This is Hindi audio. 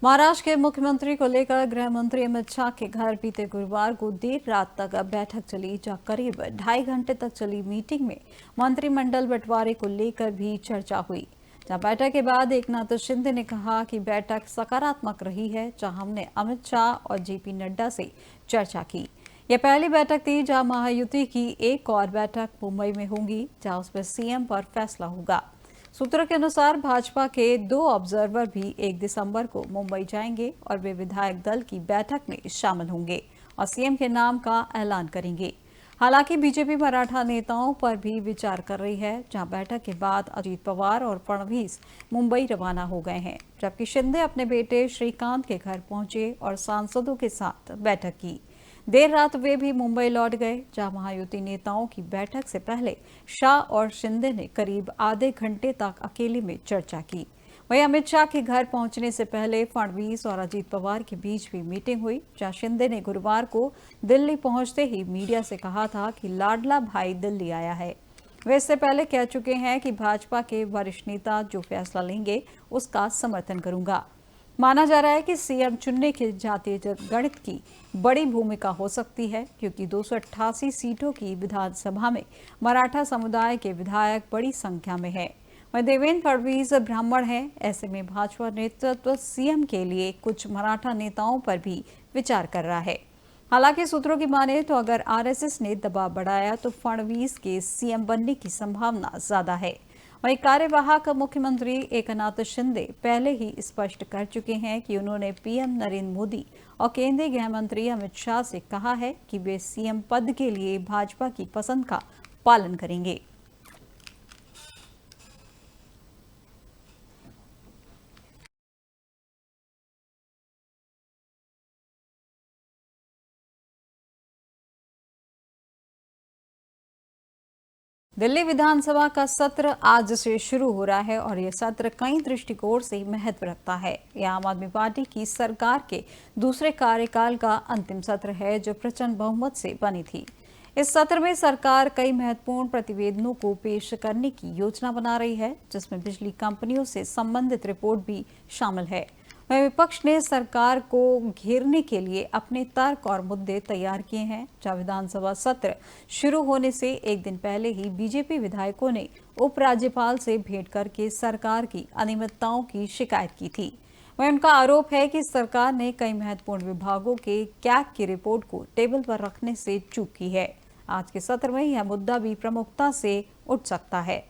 महाराष्ट्र के मुख्यमंत्री को लेकर गृह मंत्री अमित शाह के घर बीते गुरुवार को देर रात तक बैठक चली, जहां करीब 2.5 घंटे तक चली मीटिंग में मंत्रिमंडल बंटवारे को लेकर भी चर्चा हुई। जहां बैठक के बाद एकनाथ शिंदे ने कहा कि बैठक सकारात्मक रही है, जहां हमने अमित शाह और जेपी नड्डा से चर्चा की। यह पहली बैठक थी जहां महायुति की एक और बैठक मुंबई में होगी, जहां उसमें सीएम पर फैसला होगा। सूत्रों के अनुसार भाजपा के 2 ऑब्जर्वर भी 1 दिसंबर को मुंबई जाएंगे और वे विधायक दल की बैठक में शामिल होंगे और सीएम के नाम का ऐलान करेंगे। हालांकि बीजेपी मराठा नेताओं पर भी विचार कर रही है, जहां बैठक के बाद अजीत पवार और फडणवीस मुंबई रवाना हो गए हैं, जबकि शिंदे अपने बेटे श्रीकांत के घर पहुंचे और सांसदों के साथ बैठक की। देर रात वे भी मुंबई लौट गए, जहां महायुति नेताओं की बैठक से पहले शाह और शिंदे ने करीब आधे घंटे तक अकेले में चर्चा की। वहीं अमित शाह के घर पहुंचने से पहले फडणवीस और अजीत पवार के बीच भी मीटिंग हुई, जहां शिंदे ने गुरुवार को दिल्ली पहुंचते ही मीडिया से कहा था कि लाडला भाई दिल्ली आया है। वे इससे पहले कह चुके हैं कि भाजपा के वरिष्ठ नेता जो फैसला लेंगे उसका समर्थन करूंगा। माना जा रहा है कि सीएम चुनने के जातीय गणित की बड़ी भूमिका हो सकती है, क्योंकि 288 सीटों की विधानसभा में मराठा समुदाय के विधायक बड़ी संख्या में है। वहीं देवेंद्र फडणवीस ब्राह्मण हैं। ऐसे में भाजपा नेतृत्व सीएम के लिए कुछ मराठा नेताओं पर भी विचार कर रहा है। हालांकि सूत्रों की माने तो अगर आरएसएस ने दबाव बढ़ाया तो फडणवीस के सीएम बनने की संभावना ज्यादा है। वहीं कार्यवाहक मुख्यमंत्री एकनाथ शिंदे पहले ही स्पष्ट कर चुके हैं कि उन्होंने पीएम नरेंद्र मोदी और केंद्रीय गृह मंत्री अमित शाह से कहा है कि वे सीएम पद के लिए भाजपा की पसंद का पालन करेंगे। दिल्ली विधानसभा का सत्र आज से शुरू हो रहा है और यह सत्र कई दृष्टिकोण से महत्व रखता है। यह आम आदमी पार्टी की सरकार के दूसरे कार्यकाल का अंतिम सत्र है, जो प्रचंड बहुमत से बनी थी। इस सत्र में सरकार कई महत्वपूर्ण प्रतिवेदनों को पेश करने की योजना बना रही है, जिसमें बिजली कंपनियों से संबंधित रिपोर्ट भी शामिल है। वहीं विपक्ष ने सरकार को घेरने के लिए अपने तर्क और मुद्दे तैयार किए हैं, जहां विधानसभा सत्र शुरू होने से एक दिन पहले ही बीजेपी विधायकों ने उपराज्यपाल से भेंट करके सरकार की अनियमितताओं की शिकायत की थी। वहीं उनका आरोप है कि सरकार ने कई महत्वपूर्ण विभागों के कैग की रिपोर्ट को टेबल पर रखने से चूक की है। आज के सत्र में यह मुद्दा भी प्रमुखता से उठ सकता है।